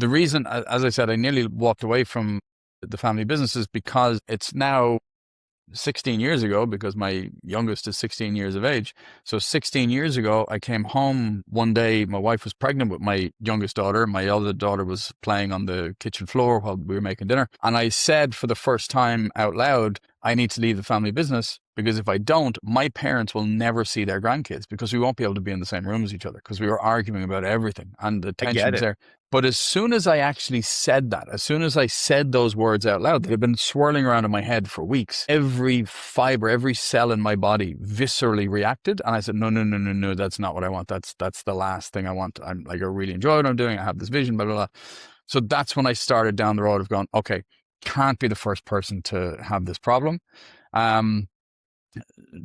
the reason, as I said, I nearly walked away from the family business is because it's now 16 years ago, because my youngest is 16 years of age. So 16 years ago, I came home one day. My wife was pregnant with my youngest daughter. My other daughter was playing on the kitchen floor while we were making dinner. And I said for the first time out loud, I need to leave the family business, because if I don't, my parents will never see their grandkids, because we won't be able to be in the same room as each other, because we were arguing about everything and the I tension get was it. there. But as soon as I actually said that, as soon as I said those words out loud, they've been swirling around in my head for weeks. Every fiber, every cell in my body viscerally reacted. And I said, no, no, no, no, no, that's not what I want. That's the last thing I want. I'm like, I really enjoy what I'm doing. I have this vision, blah, blah, blah. So that's when I started down the road of going, okay, can't be the first person to have this problem. Um,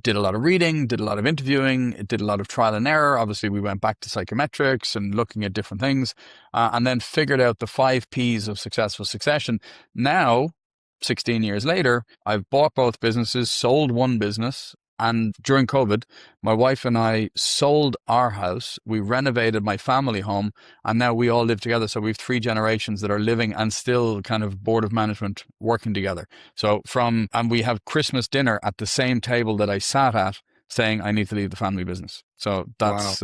did a lot of reading, did a lot of interviewing, did a lot of trial and error. Obviously, we went back to psychometrics and looking at different things, and then figured out the 5 Ps of successful succession. Now, 16 years later, I've bought both businesses, sold one business. And during COVID, my wife and I sold our house. We renovated my family home, and now we all live together. So we have 3 generations that are living and still kind of board of management working together. And we have Christmas dinner at the same table that I sat at, saying I need to leave the family business. So Wow.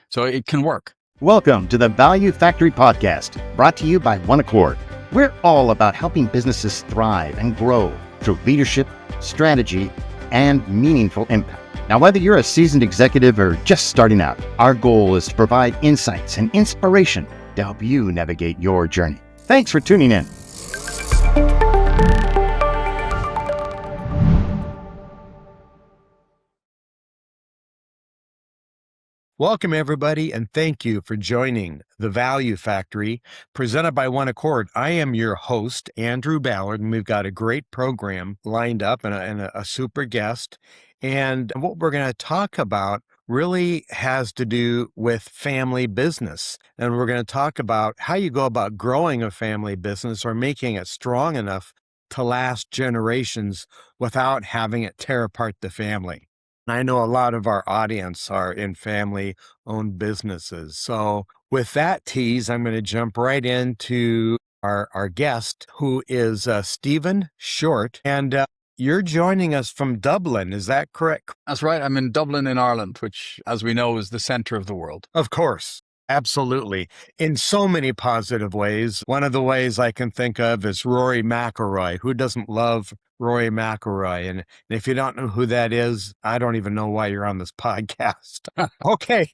so it can work. Welcome to the Value Factory Podcast, brought to you by One Accord. We're all about helping businesses thrive and grow through leadership, strategy, and meaningful impact. Now, whether you're a seasoned executive or just starting out, our goal is to provide insights and inspiration to help you navigate your journey. Thanks for tuning in. Welcome, everybody, and thank you for joining the Value Factory presented by One Accord. I am your host, Andrew Ballard, and we've got a great program lined up and a super guest. And what we're going to talk about really has to do with family business. And we're going to talk about how you go about growing a family business or making it strong enough to last generations without having it tear apart the family. I know a lot of our audience are in family-owned businesses. So with that tease, I'm going to jump right into our guest, who is Stephen Shortt. And you're joining us from Dublin. Is that correct? That's right. I'm in Dublin in Ireland, which, as we know, is the center of the world. Of course. Absolutely. In so many positive ways. One of the ways I can think of is Rory McIlroy. Who doesn't love Rory McIlroy? And if you don't know who that is, I don't even know why you're on this podcast. Okay.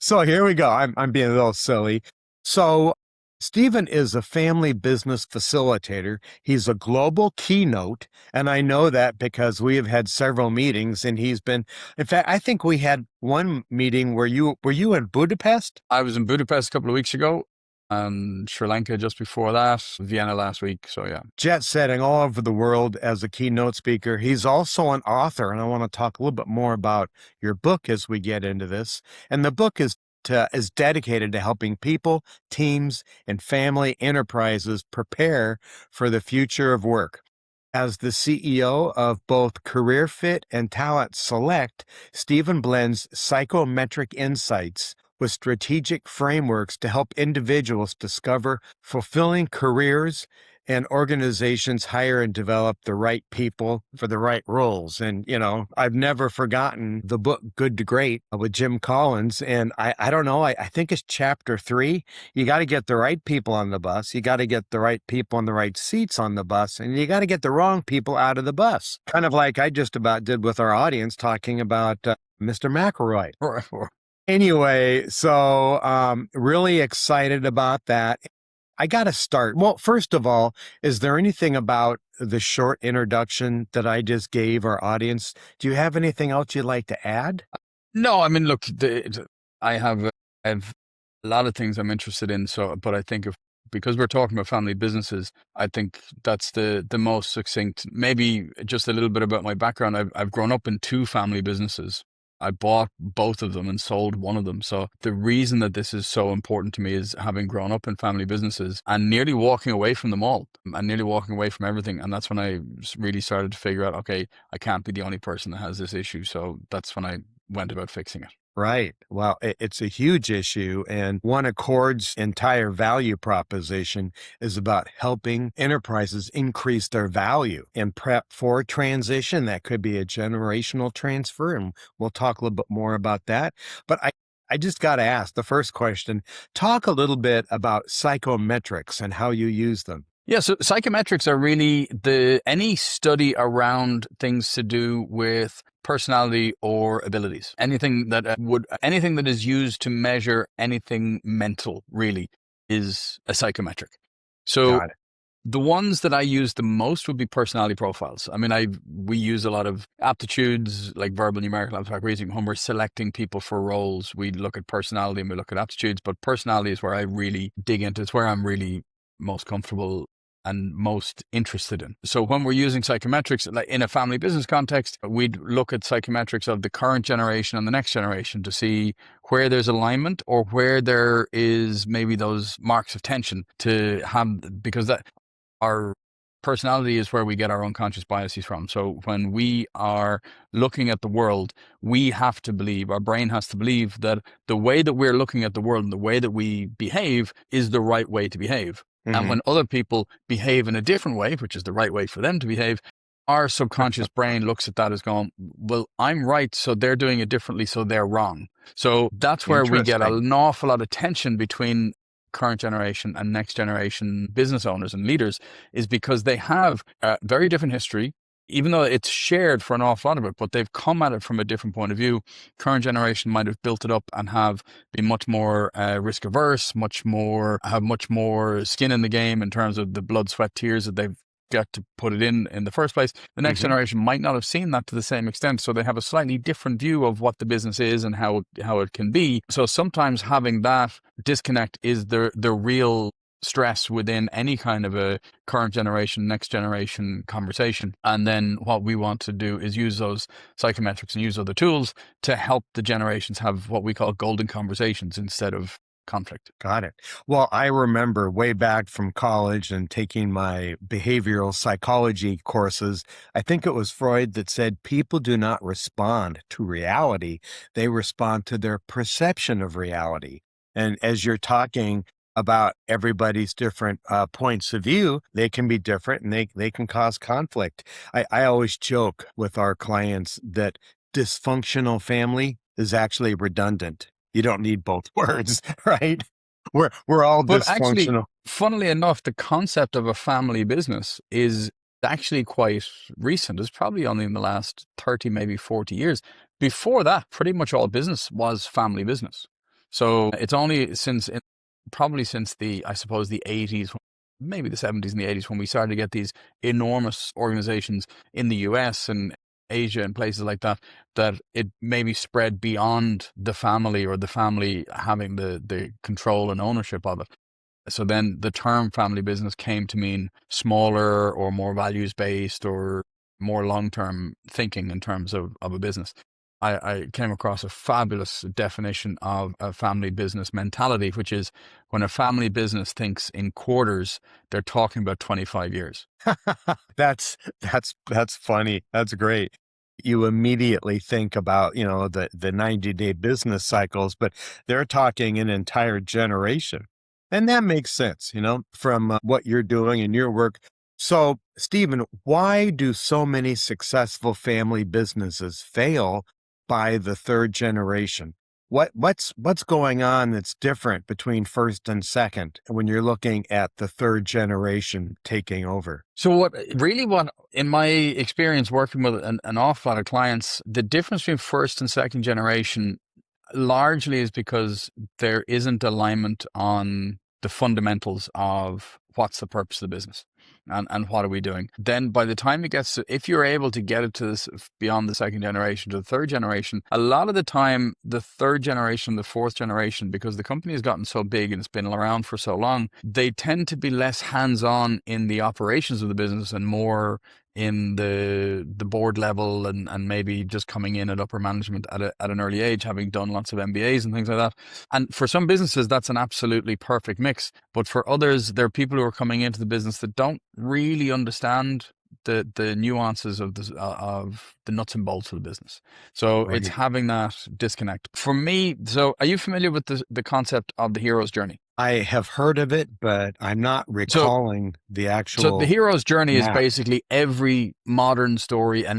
So here we go. I'm being a little silly. So Stephen is a family business facilitator. He's a global keynote. And I know that because we have had several meetings and he's been, in fact, I think we had one meeting where were you in Budapest? I was in Budapest a couple of weeks ago, and Sri Lanka just before that, Vienna last week. So yeah. Jet setting all over the world as a keynote speaker. He's also an author, and I want to talk a little bit more about your book as we get into this. And the book is dedicated to helping people, teams, and family enterprises prepare for the future of work. As the CEO of both CareerFit and Talent Select, Stephen blends psychometric insights with strategic frameworks to help individuals discover fulfilling careers and organizations hire and develop the right people for the right roles. And, I've never forgotten the book Good to Great with Jim Collins. And I don't know, I think it's chapter 3. You got to get the right people on the bus. You got to get the right people in the right seats on the bus. And you got to get the wrong people out of the bus. Kind of like I just about did with our audience talking about Mr. McElroy. Anyway, so really excited about that. I got to start. Well, first of all, is there anything about the short introduction that I just gave our audience? Do you have anything else you'd like to add? No, I mean, look, I have a lot of things I'm interested in. But I think because we're talking about family businesses, I think that's the most succinct. Maybe just a little bit about my background. I've grown up in 2 family businesses. I bought both of them and sold one of them. So the reason that this is so important to me is having grown up in family businesses and nearly walking away from them all and nearly walking away from everything. And that's when I really started to figure out, okay, I can't be the only person that has this issue. So that's when I went about fixing it. Right. Well, it's a huge issue. And One Accord's entire value proposition is about helping enterprises increase their value and prep for transition. That could be a generational transfer. And we'll talk a little bit more about that. But I just got to ask the first question, talk a little bit about psychometrics and how you use them. Yeah, so psychometrics are really any study around things to do with personality or abilities. Anything that is used to measure anything mental really is a psychometric. So Got it. the ones that I use the most would be personality profiles. I mean, we use a lot of aptitudes like verbal, numerical, abstract reasoning. When we're selecting people for roles, we look at personality and we look at aptitudes, but personality is where I really dig into. It's where I'm really most comfortable and most interested in. So when we're using psychometrics, like in a family business context, we'd look at psychometrics of the current generation and the next generation to see where there's alignment or where there is maybe those marks of tension to have, because our personality is where we get our unconscious biases from. So when we are looking at the world, we have to believe, our brain has to believe that the way that we're looking at the world and the way that we behave is the right way to behave. And when other people behave in a different way, which is the right way for them to behave, our subconscious brain looks at that as going, well, I'm right, so they're doing it differently, so they're wrong. So that's where we get an awful lot of tension between current generation and next generation business owners and leaders, is because they have a very different history, even though it's shared for an awful lot of it, but they've come at it from a different point of view. Current generation might have built it up and have been much more risk averse, have much more skin in the game in terms of the blood, sweat, tears that they've got to put it in the first place. The next generation might not have seen that to the same extent, so they have a slightly different view of what the business is and how it can be. So sometimes having that disconnect is the real stress within any kind of a current generation, next generation conversation. And then what we want to do is use those psychometrics and use other tools to help the generations have what we call golden conversations instead of conflict. Got it. Well, I remember way back from college and taking my behavioral psychology courses. I think it was Freud that said people do not respond to reality, they respond to their perception of reality. And as you're talking about everybody's different points of view, they can be different and they can cause conflict. I always joke with our clients that dysfunctional family is actually redundant. You don't need both words, right? We're all But actually, dysfunctional. funnily enough, the concept of a family business is actually quite recent. It's probably only in the last 30, maybe 40 years. Before that, pretty much all business was family business. So it's only probably since I suppose the 80s, maybe the 70s and the 80s, when we started to get these enormous organizations in the US and Asia and places like that, that it maybe spread beyond the family or the family having the control and ownership of it. So then the term family business came to mean smaller or more values-based or more long-term thinking in terms of a business. I came across a fabulous definition of a family business mentality, which is when a family business thinks in quarters, they're talking about 25 years. That's funny. That's great. You immediately think about, the 90-day business cycles, but they're talking an entire generation. And that makes sense, from what you're doing in your work. So, Stephen, why do so many successful family businesses fail by the third generation? What's going on that's different between first and second when you're looking at the third generation taking over? So what in my experience working with an awful lot of clients, the difference between first and second generation largely is because there isn't alignment on the fundamentals of what's the purpose of the business and what are we doing. Then by the time it gets to, if you're able to get it to this beyond the second generation to the third generation, a lot of the time the third generation, the fourth generation, because the company has gotten so big and it's been around for so long, they tend to be less hands-on in the operations of the business and more in the board level and maybe just coming in at upper management at an early age, having done lots of MBAs and things like that. And for some businesses, that's an absolutely perfect mix. But for others, there are people who are coming into the business that don't really understand the nuances of the nuts and bolts of the business. So it's Right. having that disconnect. For me, so are you familiar with the concept of the hero's journey? I have heard of it, but I'm not So recalling the So the actual hero's journey is map. basically every modern story and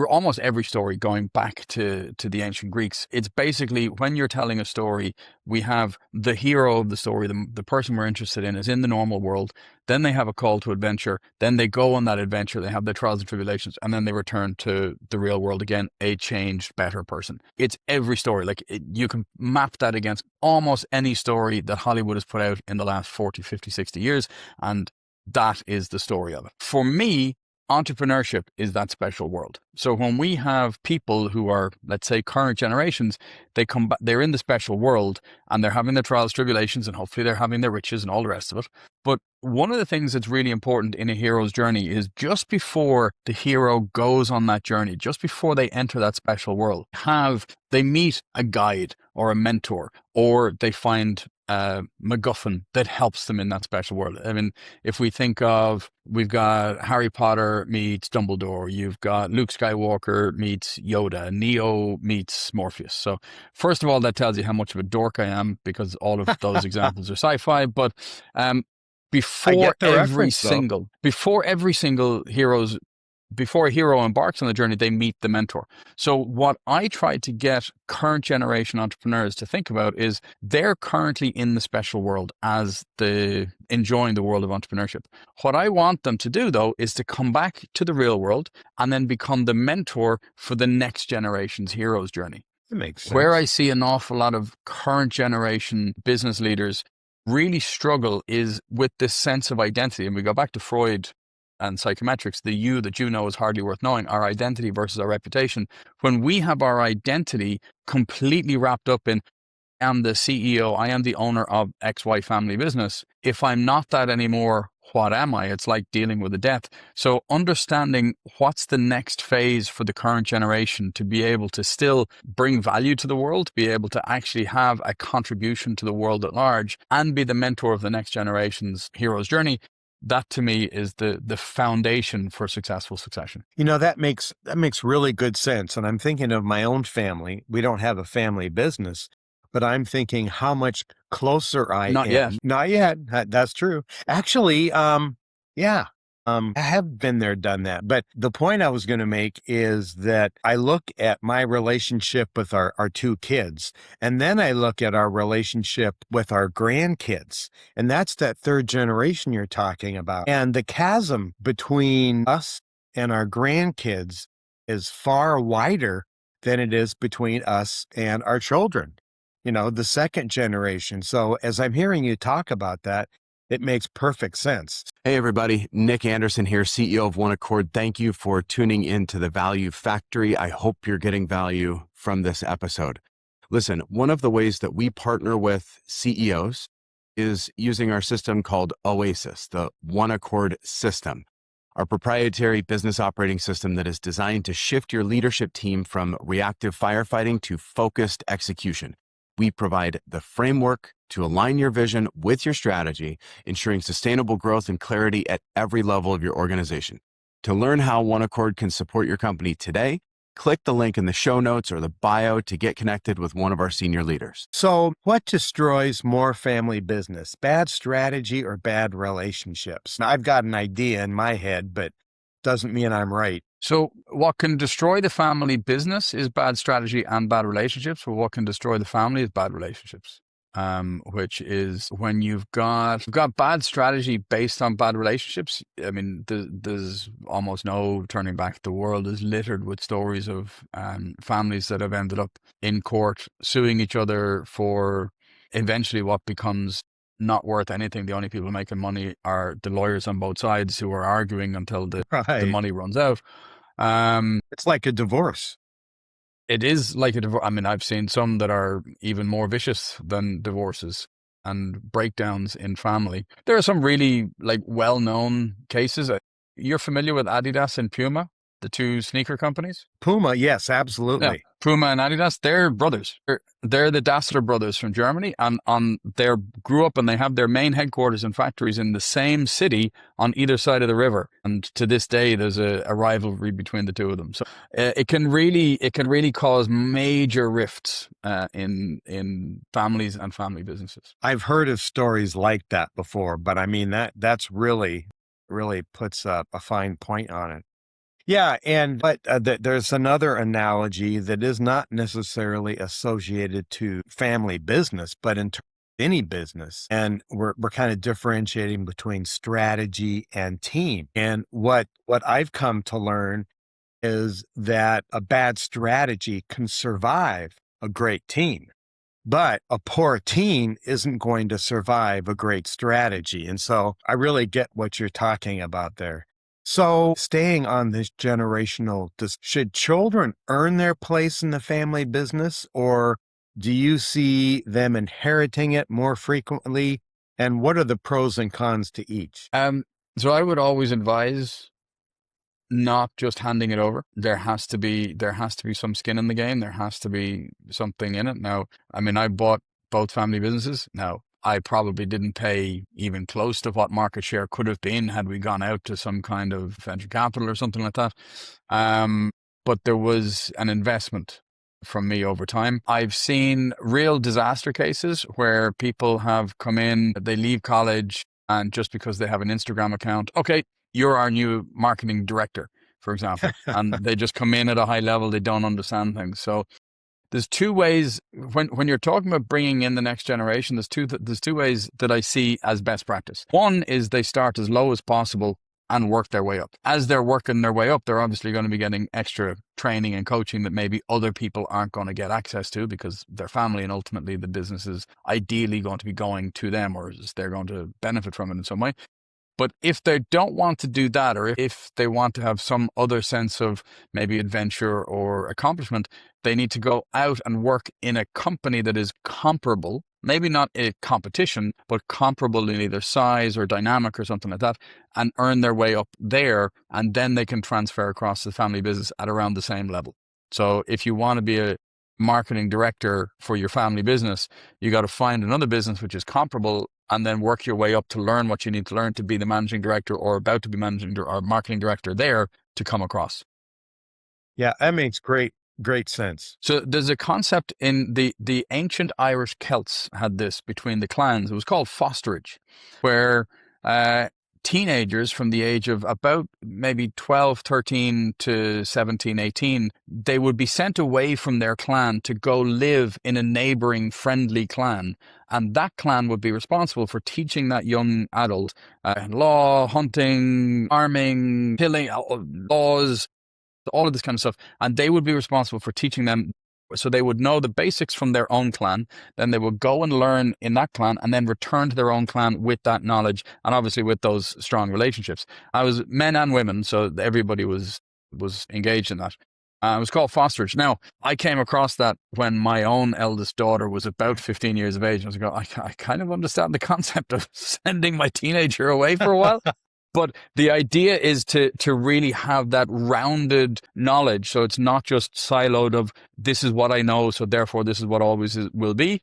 almost every story going back to the ancient Greeks. It's basically when you're telling a story, we have the hero of the story, the person we're interested in is in the normal world. Then they have a call to adventure. Then they go on that adventure. They have their trials and tribulations, and then they return to the real world again, a changed, better person. It's every story. You can map that against almost any story that Hollywood has put out in the last 40, 50, 60 years. And that is the story of it. For me, entrepreneurship is that special world. So when we have people who are, let's say, current generations, they're in the special world and they're having their trials, tribulations, and hopefully they're having their riches and all the rest of it. But one of the things that's really important in a hero's journey is just before the hero goes on that journey, just before they enter that special world, they meet a guide or a mentor, or they find MacGuffin that helps them in that special world. I mean, if we think of, we've got Harry Potter meets Dumbledore, you've got Luke Skywalker meets Yoda, Neo meets Morpheus. So first of all, that tells you how much of a dork I am, because all of those examples are sci-fi. But I get the reference, though. Before a hero embarks on the journey, they meet the mentor. So what I try to get current generation entrepreneurs to think about is they're currently in the special world as enjoying the world of entrepreneurship. What I want them to do, though, is to come back to the real world and then become the mentor for the next generation's hero's journey. That makes sense. Where I see an awful lot of current generation business leaders really struggle is with this sense of identity. And we go back to Freud and Psychometrics, the you that you know is hardly worth knowing, our identity versus our reputation. When we have our identity completely wrapped up in, I am the CEO, I am the owner of XY family business. If I'm not that anymore, what am I? It's like dealing with a death. So understanding what's the next phase for the current generation to be able to still bring value to the world, be able to actually have a contribution to the world at large, and be the mentor of the next generation's hero's journey. That to me is the foundation for successful succession. That makes really good sense. And I'm thinking of my own family. We don't have a family business, but I'm thinking how much closer I Not am. yet. Not yet. That's true. Actually, yeah. I have been there, done that. But the point I was going to make is that I look at my relationship with our two kids, and then I look at our relationship with our grandkids. And that's that third generation you're talking about. And the chasm between us and our grandkids is far wider than it is between us and our children, the second generation. So as I'm hearing you talk about that, it makes perfect sense. Hey, everybody. Nick Anderson here, CEO of One Accord. Thank you for tuning in to the Value Factory. I hope you're getting value from this episode. Listen, one of the ways that we partner with CEOs is using our system called Oasis, the One Accord system, our proprietary business operating system that is designed to shift your leadership team from reactive firefighting to focused execution. We provide the framework to align your vision with your strategy, ensuring sustainable growth and clarity at every level of your organization. To learn how One Accord can support your company today, click the link in the show notes or the bio to get connected with one of our senior leaders. So what destroys more family business? Bad strategy or bad relationships? Now, I've got an idea in my head, but doesn't mean I'm right. So what can destroy the family business is bad strategy and bad relationships. But what can destroy the family is bad relationships, which is when you've got bad strategy based on bad relationships. I mean, there's almost no turning back. The world is littered with stories of families that have ended up in court suing each other for eventually what becomes not worth anything. The only people making money are the lawyers on both sides who are arguing until the money runs out. It's like a divorce. It is like a divorce. I mean, I've seen some that are even more vicious than divorces and breakdowns in family. There are some really well-known cases. You're familiar with Adidas and Puma? the two sneaker companies. Puma, yes, Yeah, absolutely. Puma and Adidas, they're brothers. They're the Dassler brothers from Germany, and they grew up and they have their main headquarters and factories in the same city on either side of the river. And to this day, there's a rivalry between the two of them. So it can really cause major rifts in families and family businesses. I've heard of stories like that before, but I mean that's really puts a fine point on it. Yeah, but there's another analogy that is not necessarily associated to family business, but in terms of any business, and we're kind of differentiating between strategy and team. And what I've come to learn is that a bad strategy can survive a great team. But a poor team isn't going to survive a great strategy. And so I really get what you're talking about there. So staying on this generational, should children earn their place in the family business, or do you see them inheriting it more frequently? And what are the pros and cons to each? So I would always advise not just handing it over. There has to be some skin in the game. There has to be something in it. Now, I mean, I bought both family businesses. Now, I probably didn't pay even close to what market share could have been had we gone out to some kind of venture capital or something like that. But there was an investment from me over time. I've seen real disaster cases where people have come in, they leave college, and just because they have an Instagram account, okay, you're our new marketing director, for example, and they just come in at a high level. They don't understand things. So there's two ways when you're talking about bringing in the next generation, there's two ways that I see as best practice. One is they start as low as possible and work their way up. As they're working their way up, they're obviously going to be getting extra training and coaching that maybe other people aren't going to get access to because their family and ultimately the business is ideally going to be going to them, or they're going to benefit from it in some way. But if they don't want to do that, or if they want to have some other sense of maybe adventure or accomplishment, they need to go out and work in a company that is comparable, maybe not a competition, but comparable in either size or dynamic or something like that, and earn their way up there. And then they can transfer across the family business at around the same level. So if you want to be a marketing director for your family business, you got to find another business which is comparable and then work your way up to learn what you need to learn to be the managing director or about to be managing or marketing director there to come across. Yeah, that makes great sense. So there's a concept in the ancient Irish Celts had this between the clans. It was called fosterage, where teenagers from the age of about maybe 12, 13 to 17, 18, they would be sent away from their clan to go live in a neighboring friendly clan. And that clan would be responsible for teaching that young adult law, hunting, farming, killing, laws, all of this kind of stuff. And they would be responsible for teaching them. So they would know the basics from their own clan, then they would go and learn in that clan and then return to their own clan with that knowledge and obviously with those strong relationships. I was men and women, so everybody was engaged in that. It was called fosterage. Now, I came across that when my own eldest daughter was about 15 years of age. I was like, I kind of understand the concept of sending my teenager away for a while. But the idea is to really have that rounded knowledge. So it's not just siloed of this is what I know, so therefore this is what always will be.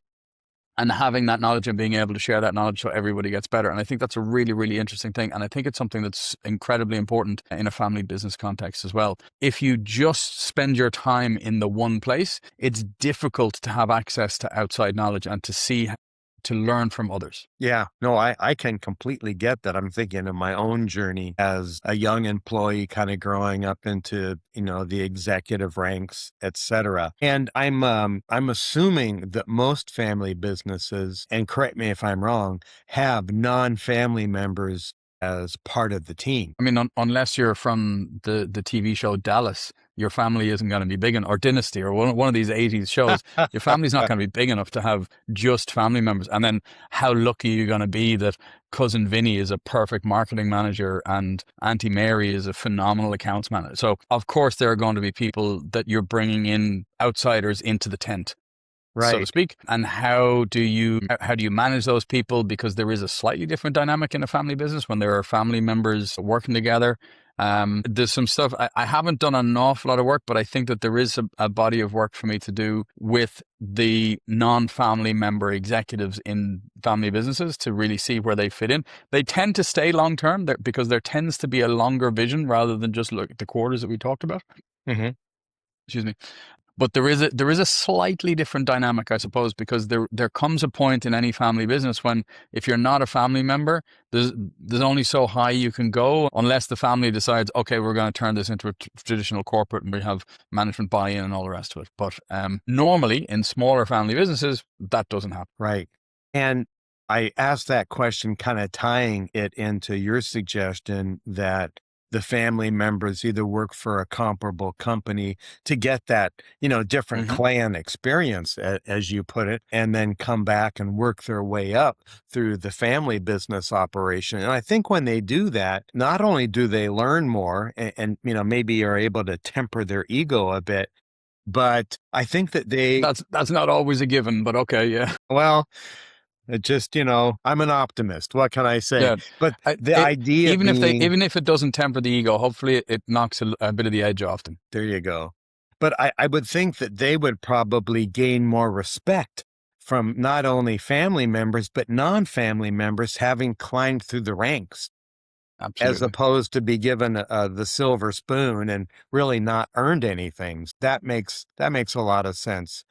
And having that knowledge and being able to share that knowledge so everybody gets better. And I think that's a really, really interesting thing. And I think it's something that's incredibly important in a family business context as well. If you just spend your time in the one place, it's difficult to have access to outside knowledge and to learn from others. Yeah, no, I can completely get that. I'm thinking of my own journey as a young employee, kind of growing up into, the executive ranks, et cetera. And I'm assuming that most family businesses, and correct me if I'm wrong, have non-family members as part of the team. I mean, unless you're from the TV show Dallas, your family isn't going to be big enough, or Dynasty, or one of these 80s shows. Your family's not going to be big enough to have just family members. And then how lucky you're going to be that Cousin Vinny is a perfect marketing manager and Auntie Mary is a phenomenal accounts manager. So, of course, there are going to be people that you're bringing in, outsiders into the tent. Right. So to speak. And how do you manage those people? Because there is a slightly different dynamic in a family business when there are family members working together. There's some stuff I haven't done an awful lot of work, but I think that there is a body of work for me to do with the non-family member executives in family businesses to really see where they fit in. They tend to stay long-term because there tends to be a longer vision rather than just look at the quarters that we talked about. Mm-hmm. Excuse me. But there is a slightly different dynamic, I suppose, because there comes a point in any family business when if you're not a family member, there's only so high you can go unless the family decides, okay, we're going to turn this into a traditional corporate and we have management buy-in and all the rest of it. But normally in smaller family businesses, that doesn't happen. Right. And I asked that question kind of tying it into your suggestion that the family members either work for a comparable company to get that, different clan experience, as you put it, and then come back and work their way up through the family business operation. And I think when they do that, not only do they learn more and maybe are able to temper their ego a bit, but I think that that's not always a given, but okay, yeah. Well, it just, I'm an optimist. What can I say? Yeah. But the idea even if it doesn't temper the ego, hopefully it knocks a bit of the edge off them. There you go. But I would think that they would probably gain more respect from not only family members, but non-family members having climbed through the ranks. Absolutely. As opposed to be given the silver spoon and really not earned anything. That makes a lot of sense.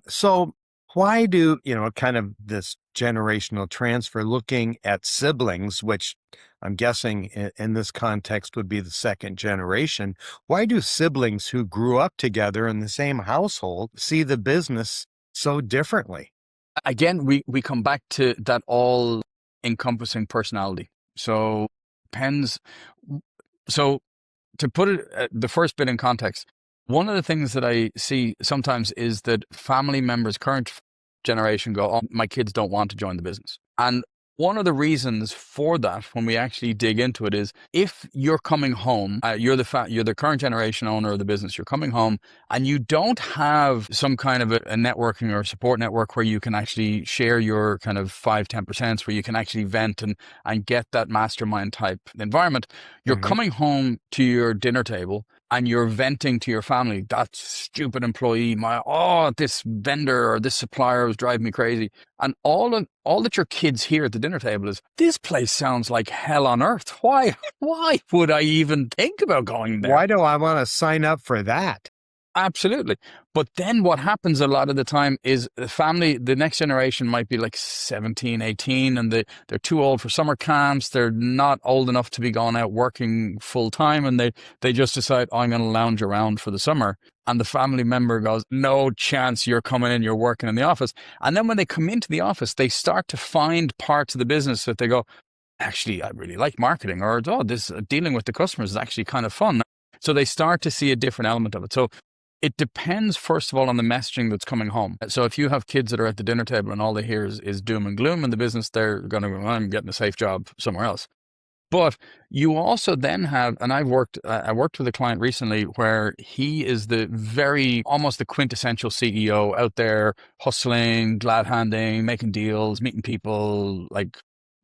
So why do, kind of this generational transfer, looking at siblings, which I'm guessing in this context would be the second generation, why do siblings who grew up together in the same household see the business so differently? Again, we come back to that all-encompassing personality. So depends. So to put it, the first bit in context, one of the things that I see sometimes is that family members, current generation, go, oh, my kids don't want to join the business. And one of the reasons for that, when we actually dig into it, is if you're coming home, you're the current generation owner of the business, you're coming home and you don't have some kind of a networking or support network where you can actually share your kind of 5-10%, where you can actually vent and get that mastermind type environment. You're coming home to your dinner table and you're venting to your family, that stupid employee, this vendor or this supplier was driving me crazy. And all that your kids hear at the dinner table is, this place sounds like hell on earth. Why would I even think about going there? Why do I want to sign up for that? Absolutely. But then what happens a lot of the time is the next generation might be like 17, 18, and they're too old for summer camps. They're not old enough to be going out working full time. And they just decide, I'm going to lounge around for the summer. And the family member goes, no chance you're coming in, you're working in the office. And then when they come into the office, they start to find parts of the business that they go, actually, I really like marketing, or, this dealing with the customers is actually kind of fun. So they start to see a different element of it. So it depends, first of all, on the messaging that's coming home. So if you have kids that are at the dinner table and all they hear is doom and gloom in the business, they're going to go, I'm getting a safe job somewhere else. But you also then have, and I worked with a client recently where he is almost the quintessential CEO out there hustling, glad handing, making deals, meeting people, like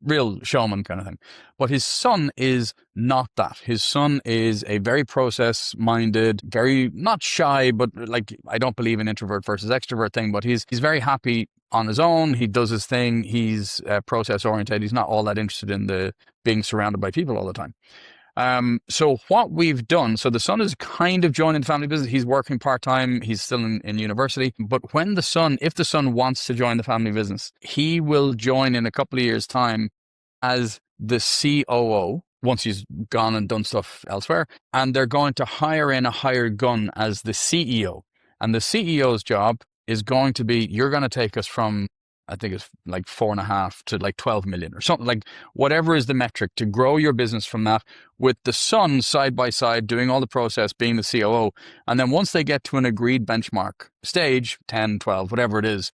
real showman kind of thing. But his son is not that. His son is a very process-minded, very not shy, but like, I don't believe in introvert versus extrovert thing, but he's very happy on his own. He does his thing. He's process-oriented. He's not all that interested in being surrounded by people all the time. So what we've done, so the son is kind of joining the family business. He's working part-time. He's still in university. But if the son wants to join the family business, he will join in a couple of years' time as the COO once he's gone and done stuff elsewhere. And they're going to hire in a hired gun as the CEO. And the CEO's job is going to be, you're going to take us from, I think it's like 4.5 to like 12 million or something, like whatever is the metric, to grow your business from that, with the son side by side doing all the process, being the COO. And then once they get to an agreed benchmark stage, 10, 12, whatever it is,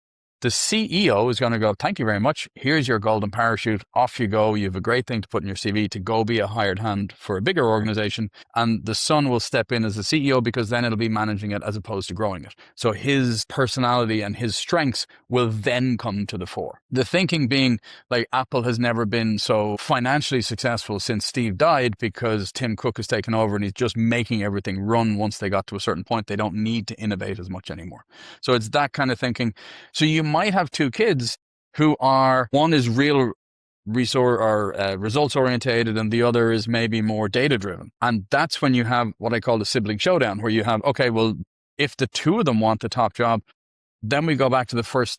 The CEO is going to go, thank you very much. Here's your golden parachute. Off you go. You have a great thing to put in your CV to go be a hired hand for a bigger organization. And the son will step in as the CEO because then it'll be managing it as opposed to growing it. So his personality and his strengths will then come to the fore. The thinking being like Apple has never been so financially successful since Steve died because Tim Cook has taken over and he's just making everything run once they got to a certain point. They don't need to innovate as much anymore. So it's that kind of thinking. So you might have two kids who are, one is real resource or results orientated and the other is maybe more data driven. And that's when you have what I call the sibling showdown, where you have, okay, well, if the two of them want the top job, then we go back to the first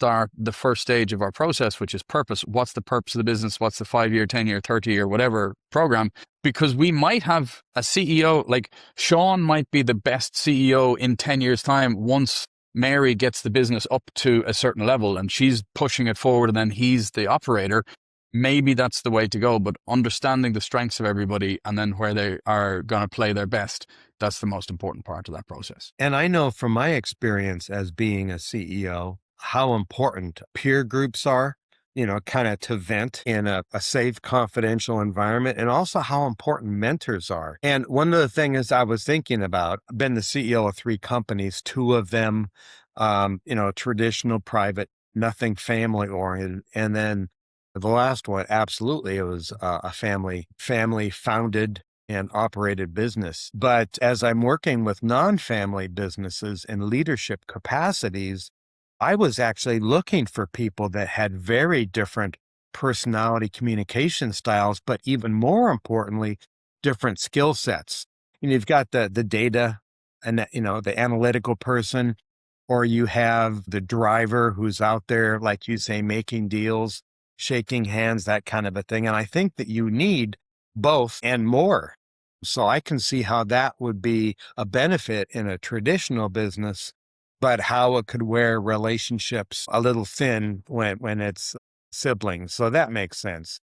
stage of our process, which is purpose. What's the purpose of the business? What's the 5-year, 10-year, 30-year, whatever program? Because we might have a CEO, like Sean might be the best CEO in 10 years' time once Mary gets the business up to a certain level and she's pushing it forward and then he's the operator. Maybe that's the way to go, but understanding the strengths of everybody and then where they are going to play their best, that's the most important part of that process. And I know from my experience as being a CEO, how important peer groups are, kind of to vent in a safe, confidential environment, and also how important mentors are. And one of the things I was thinking about, I've been the CEO of 3 companies, 2 of them, traditional, private, nothing family oriented. And then the last one, absolutely, it was a family founded and operated business. But as I'm working with non-family businesses in leadership capacities, I was actually looking for people that had very different personality communication styles, but even more importantly, different skill sets. You've got the data and the analytical person, or you have the driver who's out there, like you say, making deals, shaking hands, that kind of a thing. And I think that you need both and more. So I can see how that would be a benefit in a traditional business, but how it could wear relationships a little thin when it's siblings. So that makes sense.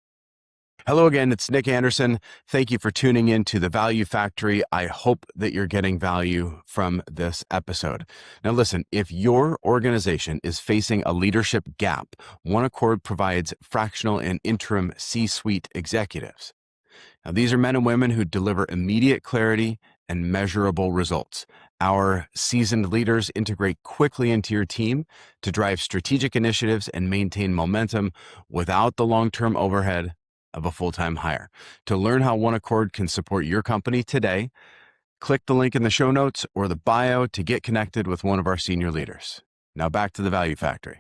Hello again, it's Nick Anderson. Thank you for tuning in to The Value Factory. I hope that you're getting value from this episode. Now listen, if your organization is facing a leadership gap, One Accord provides fractional and interim C-Suite executives. Now these are men and women who deliver immediate clarity and measurable results. Our seasoned leaders integrate quickly into your team to drive strategic initiatives and maintain momentum without the long-term overhead of a full-time hire. To learn how One Accord can support your company today, click the link in the show notes or the bio to get connected with one of our senior leaders. Now back to the Value Factory.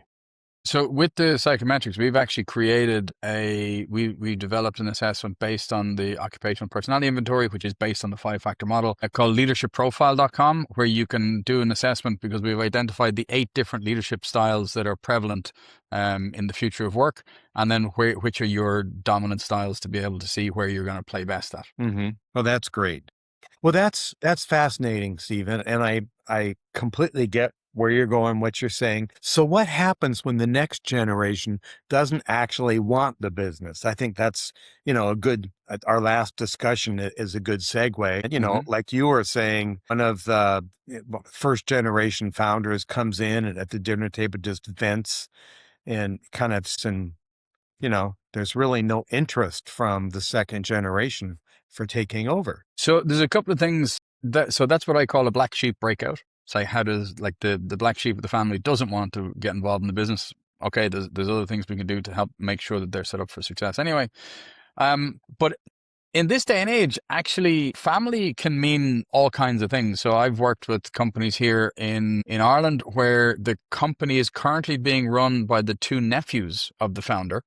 So with the Psychometrics, we've actually created we developed an assessment based on the occupational personality inventory, which is based on the 5-factor model, called leadershipprofile.com, where you can do an assessment because we've identified the 8 different leadership styles that are prevalent in the future of work, and then which are your dominant styles to be able to see where you're going to play best at. Mm-hmm. Well, that's great. Well, that's fascinating, Stephen. And I completely get where you're going, what you're saying. So what happens when the next generation doesn't actually want the business? I think that's, our last discussion is a good segue. Like you were saying, one of the first generation founders comes in and at the dinner table just vents and kind of, there's really no interest from the second generation for taking over. So there's a couple of things so that's what I call a black sheep breakout. So how does the black sheep of the family doesn't want to get involved in the business? Okay, there's other things we can do to help make sure that they're set up for success anyway. But in this day and age, actually, family can mean all kinds of things. So I've worked with companies here in Ireland where the company is currently being run by the 2 nephews of the founder.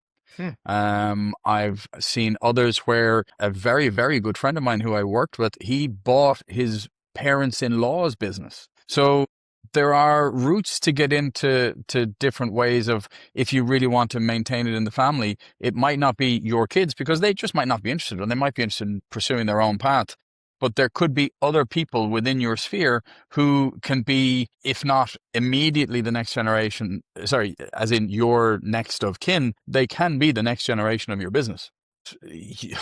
I've seen others where a very, very good friend of mine who I worked with, he bought his parents-in-law's business. So there are routes to get into different ways of, if you really want to maintain it in the family, it might not be your kids because they just might not be interested, and they might be interested in pursuing their own path. But there could be other people within your sphere who can be, if not immediately the next generation, as in your next of kin, they can be the next generation of your business.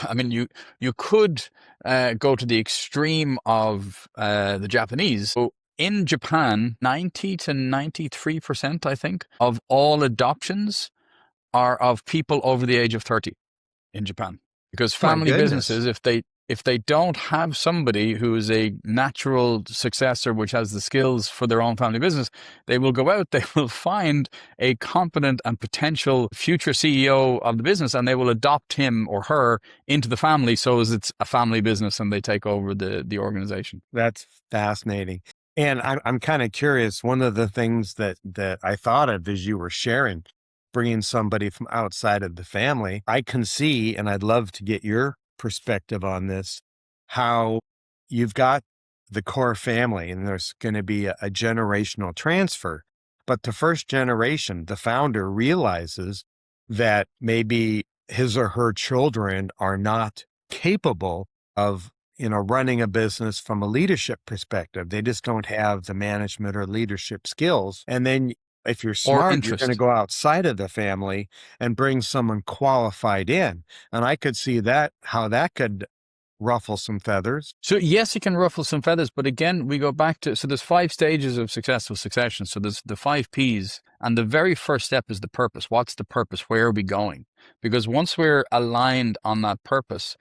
I mean, you could go to the extreme of the Japanese. So in Japan, 90 to 93%, I think, of all adoptions are of people over the age of 30 in Japan. Because My family goodness. businesses, if they don't have somebody who is a natural successor, which has the skills for their own family business, they will go out, they will find a competent and potential future CEO of the business, and they will adopt him or her into the family so as it's a family business and they take over the organization. That's fascinating. And I'm kind of curious. One of the things that I thought of as you were sharing, bringing somebody from outside of the family, I can see, and I'd love to get your perspective on this, how you've got the core family and there's going to be a generational transfer. But the first generation, the founder realizes that maybe his or her children are not capable of running a business from a leadership perspective. They just don't have the management or leadership skills. And then if you're Or smart, you're going to interest. go outside of the family and bring someone qualified in. And I could see how that could ruffle some feathers. So yes, it can ruffle some feathers, but again, we go back to, so there's 5 stages of successful succession. So there's the 5 Ps, and the very first step is the purpose. What's the purpose? Where are we going? Because once we're aligned on that purpose,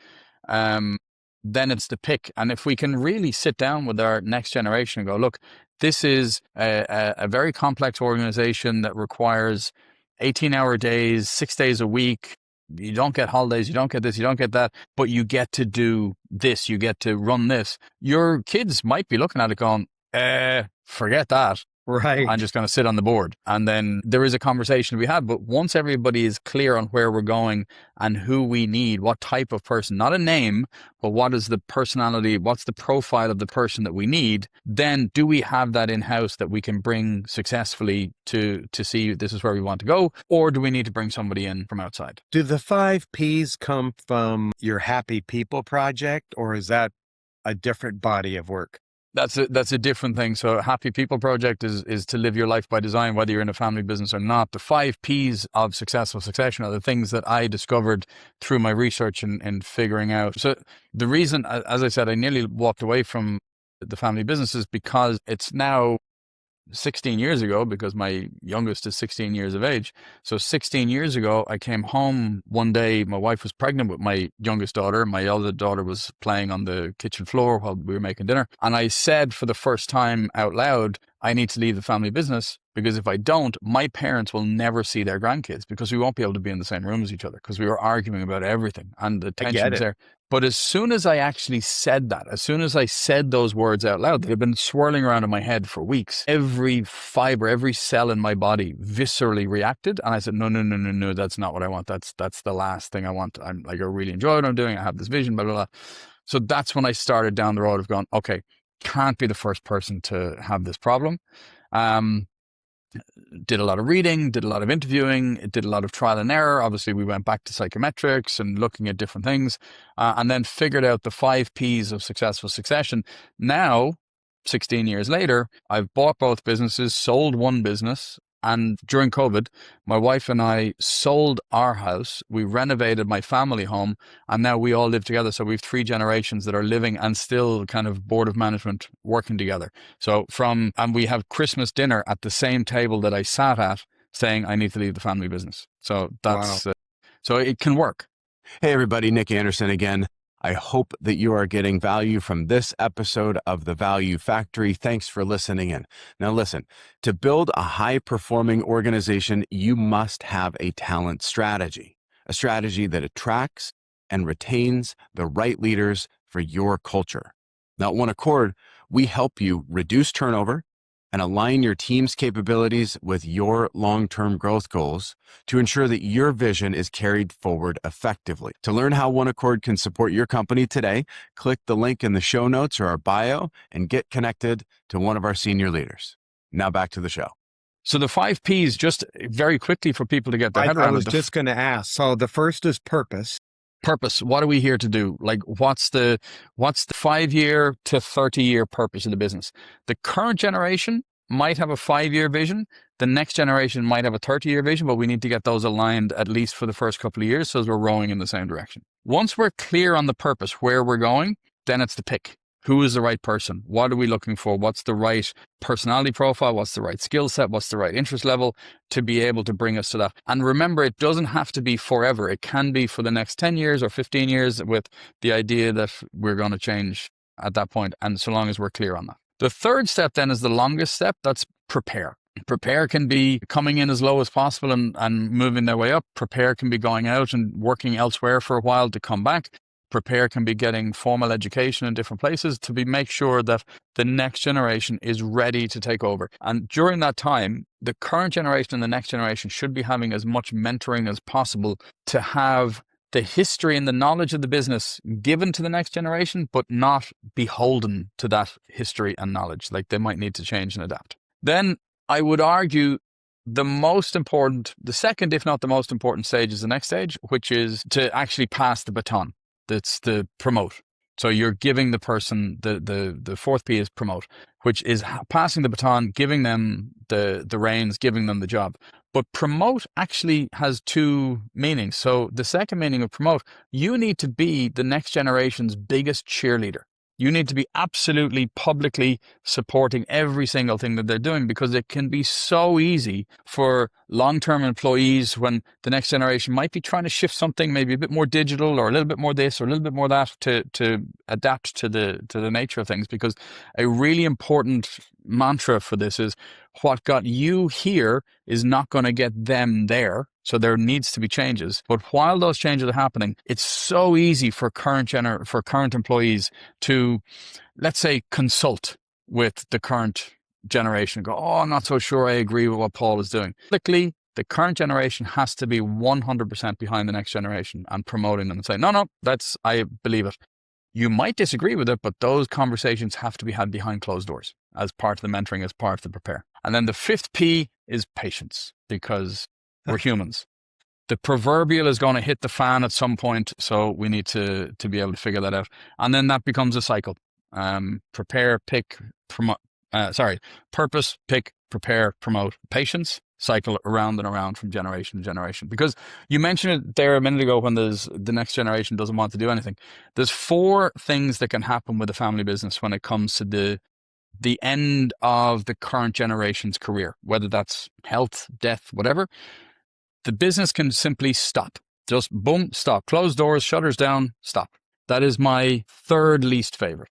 then it's the pick. And if we can really sit down with our next generation and go, look, this is a very complex organization that requires 18-hour days, 6 days a week. You don't get holidays, you don't get this, you don't get that, but you get to do this, you get to run this. Your kids might be looking at it going, forget that. Right. I'm just going to sit on the board. And then there is a conversation we have. But once everybody is clear on where we're going and who we need, what type of person, not a name, but what is the personality, what's the profile of the person that we need, then do we have that in-house that we can bring successfully to see this is where we want to go? Or do we need to bring somebody in from outside? Do the 5 Ps come from your Happy People project, or is that a different body of work? That's a different thing. So Happy People Project is to live your life by design, whether you're in a family business or not. The 5 Ps of successful succession are the things that I discovered through my research and figuring out. So the reason, as I said, I nearly walked away from the family business is because it's now 16 years ago, because my youngest is 16 years of age. So 16 years ago, I came home one day, my wife was pregnant with my youngest daughter. My elder daughter was playing on the kitchen floor while we were making dinner. And I said for the first time out loud, I need to leave the family business, because if I don't, my parents will never see their grandkids, because we won't be able to be in the same room as each other, because we were arguing about everything and the tension was there. But as soon as I actually said that, as soon as I said those words out loud, they've been swirling around in my head for weeks. Every fiber, every cell in my body viscerally reacted. And I said, no, that's not what I want. That's the last thing I want. I'm like, I really enjoy what I'm doing. I have this vision, blah, blah, blah. So that's when I started down the road of going, okay, can't be the first person to have this problem. Did a lot of reading, did a lot of interviewing, did a lot of trial and error. Obviously, we went back to Psychometrics and looking at different things, and then figured out the 5 Ps of successful succession. Now, 16 years later, I've bought both businesses, sold one business. And during COVID, my wife and I sold our house. We renovated my family home, and now we all live together. So we have 3 generations that are living and still kind of board of management working together. So and we have Christmas dinner at the same table that I sat at, saying I need to leave the family business. So that's, wow. So it can work. Hey, everybody, Nick Anderson again. I hope that you are getting value from this episode of The Value Factory. Thanks for listening in. Now listen, to build a high-performing organization, you must have a talent strategy, a strategy that attracts and retains the right leaders for your culture. Now at One Accord, we help you reduce turnover and align your team's capabilities with your long-term growth goals to ensure that your vision is carried forward effectively. To learn how One Accord can support your company today, click the link in the show notes or our bio and get connected to one of our senior leaders. Now back to the show. So the 5 Ps, just very quickly for people to get their head around. I was just going to ask. So the first is purpose. Purpose. What are we here to do? Like, what's the 5-year to 30-year purpose of the business? The current generation might have a 5-year vision. The next generation might have a 30-year vision, but we need to get those aligned at least for the first couple of years so as we're rowing in the same direction. Once we're clear on the purpose, where we're going, then it's the pick. Who is the right person? What are we looking for? What's the right personality profile? What's the right skill set? What's the right interest level to be able to bring us to that? And remember, it doesn't have to be forever. It can be for the next 10 years or 15 years with the idea that we're going to change at that point, and so long as we're clear on that. The third step then is the longest step. That's prepare. Prepare can be coming in as low as possible and moving their way up. Prepare can be going out and working elsewhere for a while to come back. Prepare can be getting formal education in different places to make sure that the next generation is ready to take over. And during that time, the current generation and the next generation should be having as much mentoring as possible to have the history and the knowledge of the business given to the next generation, but not beholden to that history and knowledge. Like, they might need to change and adapt. Then I would argue the second, if not the most important stage is the next stage, which is to actually pass the baton. That's the promote. So you're giving the person, the fourth P is promote, which is passing the baton, giving them the reins, giving them the job. But promote actually has two meanings. So the second meaning of promote, you need to be the next generation's biggest cheerleader. You need to be absolutely publicly supporting every single thing that they're doing, because it can be so easy for long-term employees when the next generation might be trying to shift something, maybe a bit more digital or a little bit more this or a little bit more that, to adapt to the nature of things. Because a really important mantra for this is, what got you here is not going to get them there. So there needs to be changes. But while those changes are happening, it's so easy for current employees to, let's say, consult with the current generation and go, oh, I'm not so sure I agree with what Paul is doing. Quickly, the current generation has to be 100% behind the next generation and promoting them and saying, no, I believe it. You might disagree with it, but those conversations have to be had behind closed doors as part of the mentoring, as part of the prepare. And then the fifth P is patience, because we're humans. The proverbial is going to hit the fan at some point, so we need to be able to figure that out. And then that becomes a cycle. Prepare, pick, promote. Purpose, pick, prepare, promote. Patience, cycle around and around from generation to generation. Because you mentioned it there a minute ago, when the next generation doesn't want to do anything. There's 4 things that can happen with a family business when it comes to the end of the current generation's career, whether that's health, death, whatever. The business can simply stop. Just boom, stop. Close doors, shutters down, stop. That is my third least favorite.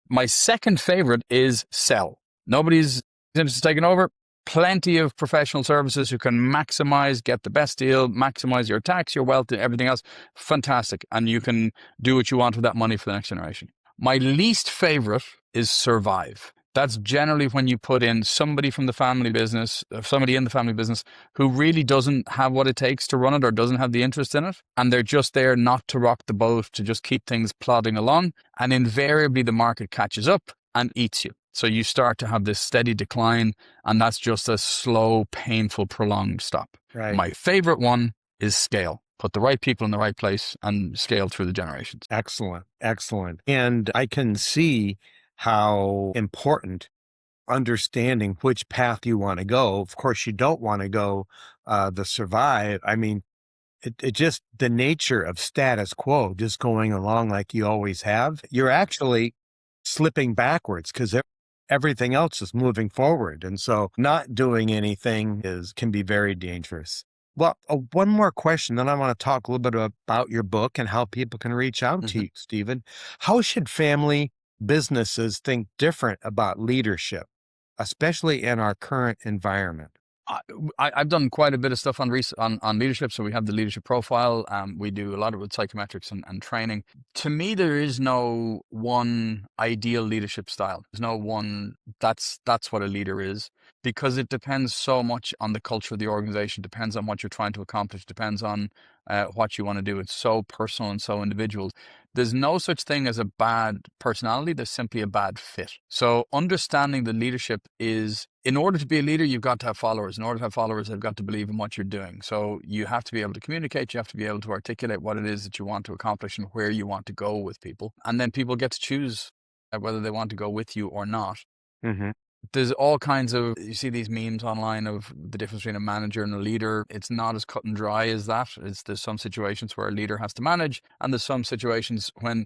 My second favorite is sell. Nobody's interested in taking over. Plenty of professional services who can maximize, get the best deal, maximize your tax, your wealth, and everything else. Fantastic. And you can do what you want with that money for the next generation. My least favorite is survive. That's generally when you put in somebody from the family business, somebody in the family business who really doesn't have what it takes to run it or doesn't have the interest in it. And they're just there not to rock the boat, to just keep things plodding along. And invariably the market catches up and eats you. So you start to have this steady decline, and that's just a slow, painful, prolonged stop. Right. My favorite one is scale. Put the right people in the right place and scale through the generations. Excellent. Excellent. And I can see how important understanding which path you want to go. Of course, you don't want to go the survive. I mean, it just, the nature of status quo, just going along like you always have, you're actually slipping backwards because everything else is moving forward. And so not doing anything can be very dangerous. Well, one more question, then I want to talk a little bit about your book and how people can reach out to you, Stephen. How should family businesses think different about leadership, especially in our current environment? I've done quite a bit of stuff on leadership. So we have the leadership profile. We do a lot of it with psychometrics and training. To me, there is no one ideal leadership style. There's no one that's what a leader is, because it depends so much on the culture of the organization, depends on what you're trying to accomplish, depends on what you want to do. It's so personal and so individual. There's no such thing as a bad personality. There's simply a bad fit. So understanding the leadership is, in order to be a leader, you've got to have followers. In order to have followers, they've got to believe in what you're doing. So you have to be able to communicate. You have to be able to articulate what it is that you want to accomplish and where you want to go with people. And then people get to choose whether they want to go with you or not. Mm-hmm. There's all kinds of, you see these memes online of the difference between a manager and a leader. It's not as cut and dry as that. There's some situations where a leader has to manage, and there's some situations when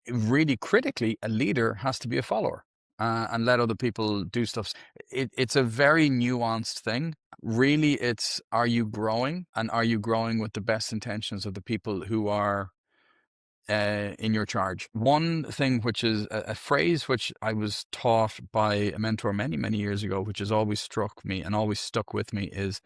really critically, a leader has to be a follower and let other people do stuff. It's a very nuanced thing. Really, it's, are you growing, and are you growing with the best intentions of the people who are in your charge? One thing, which is a phrase which I was taught by a mentor many, many years ago, which has always struck me and always stuck with me, is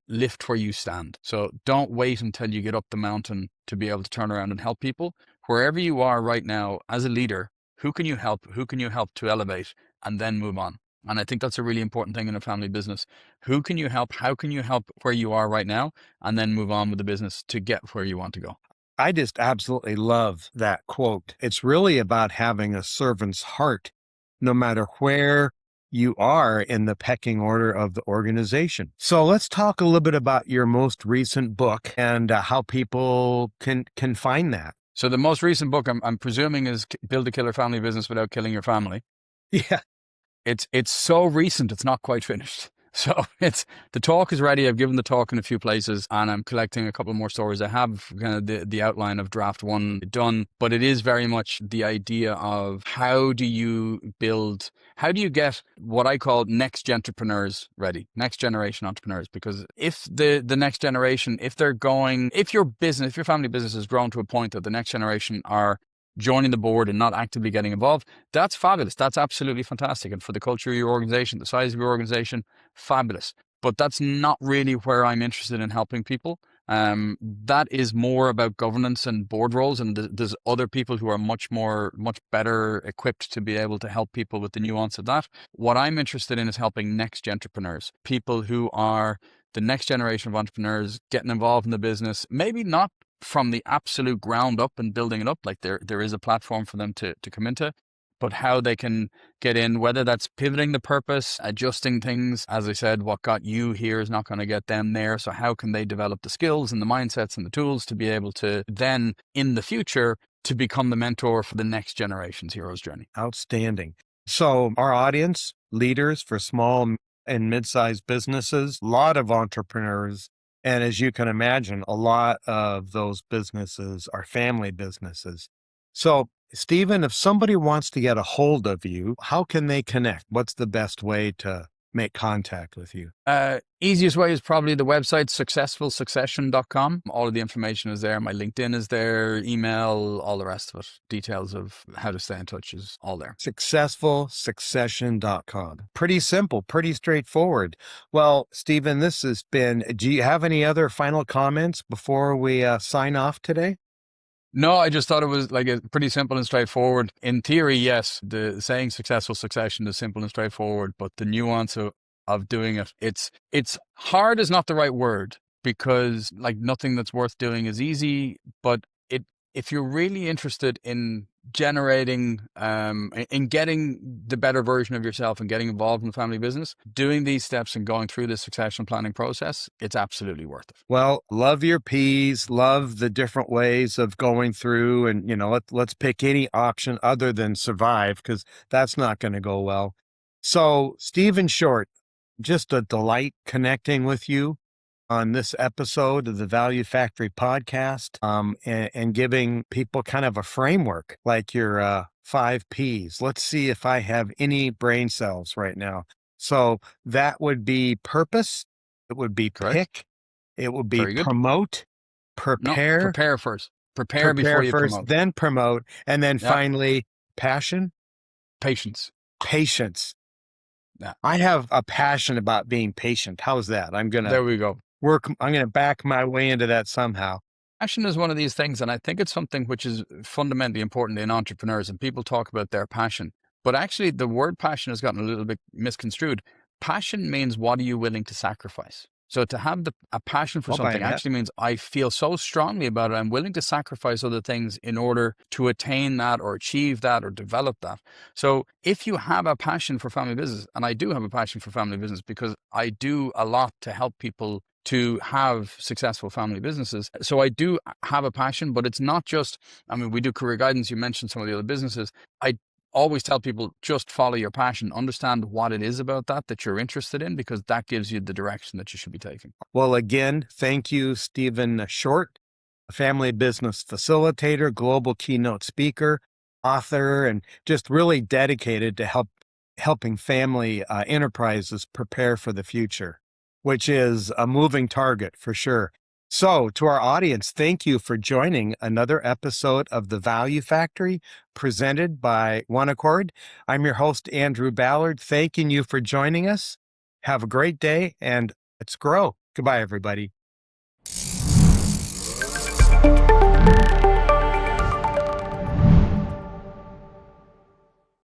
lift where you stand. So don't wait until you get up the mountain to be able to turn around and help people. Wherever you are right now as a leader, who can you help? Who can you help to elevate, and then move on? And I think that's a really important thing in a family business. Who can you help? How can you help where you are right now, and then move on with the business to get where you want to go? I just absolutely love that quote. It's really about having a servant's heart, no matter where you are in the pecking order of the organization. So let's talk a little bit about your most recent book and how people can find that. So the most recent book, I'm presuming, is Build a Killer Family Business Without Killing Your Family. Yeah. It's so recent, it's not quite finished. So the talk is ready. I've given the talk in a few places, and I'm collecting a couple more stories. I have kind of the outline of draft one done, but it is very much the idea of how do you get what I call next entrepreneurs ready, next generation entrepreneurs. Because if the next generation, if your family business has grown to a point that the next generation are joining the board and not actively getting involved, that's fabulous. That's absolutely fantastic. And for the culture of your organization, the size of your organization, fabulous. But that's not really where I'm interested in helping people. That is more about governance and board roles. And there's other people who are much better equipped to be able to help people with the nuance of that. What I'm interested in is helping next entrepreneurs, people who are the next generation of entrepreneurs getting involved in the business, maybe not from the absolute ground up and building it up, like there is a platform for them to come into, but how they can get in, whether that's pivoting the purpose, adjusting things. As I said, what got you here is not going to get them there. So how can they develop the skills and the mindsets and the tools to be able to then, in the future, to become the mentor for the next generation's hero's journey? Outstanding. So our audience, leaders for small and mid-sized businesses, a lot of entrepreneurs. And as you can imagine, a lot of those businesses are family businesses. So, Stephen, if somebody wants to get a hold of you, how can they connect? What's the best way to make contact with you? Easiest way is probably the website, successfulsuccession.com. All of the information is there. My LinkedIn is there, email, all the rest of it. Details of how to stay in touch is all there. Successfulsuccession.com. Pretty simple, pretty straightforward. Well, Stephen, do you have any other final comments before we sign off today? No, I just thought it was like pretty simple and straightforward. In theory, yes, the saying successful succession is simple and straightforward, but the nuance of doing it, it's hard is not the right word, because like nothing that's worth doing is easy, but if you're really interested in generating, in getting the better version of yourself and getting involved in the family business, doing these steps and going through this succession planning process, it's absolutely worth it. Well, love your P's, love the different ways of going through, and let's pick any option other than survive, because that's not going to go well. So, Stephen Shortt, just a delight connecting with you on this episode of the Value Factory podcast, and giving people kind of a framework like your 5 Ps. Let's see if I have any brain cells right now. So that would be purpose. It would be pick. It would be promote, prepare. No, prepare first. Prepare before you first, promote. then promote, and then finally passion. Patience. Yeah. I have a passion about being patient. How's that? There we go. I'm going to back my way into that somehow. Passion is one of these things, and I think it's something which is fundamentally important in entrepreneurs, and people talk about their passion. But actually, the word passion has gotten a little bit misconstrued. Passion means, what are you willing to sacrifice? So to have a passion for something actually means I feel so strongly about it, I'm willing to sacrifice other things in order to attain that or achieve that or develop that. So if you have a passion for family business, and I do have a passion for family business because I do a lot to help people to have successful family businesses. So I do have a passion, but it's not just, we do career guidance. You mentioned some of the other businesses. I always tell people, just follow your passion, understand what it is about that you're interested in, because that gives you the direction that you should be taking. Well, again, thank you, Stephen Shortt. a family business facilitator, global keynote speaker, author, and just really dedicated to helping family enterprises prepare for the future, which is a moving target for sure. So, to our audience, thank you for joining another episode of The Value Factory presented by One Accord. I'm your host, Andrew Ballard, thanking you for joining us. Have a great day and let's grow. Goodbye, everybody.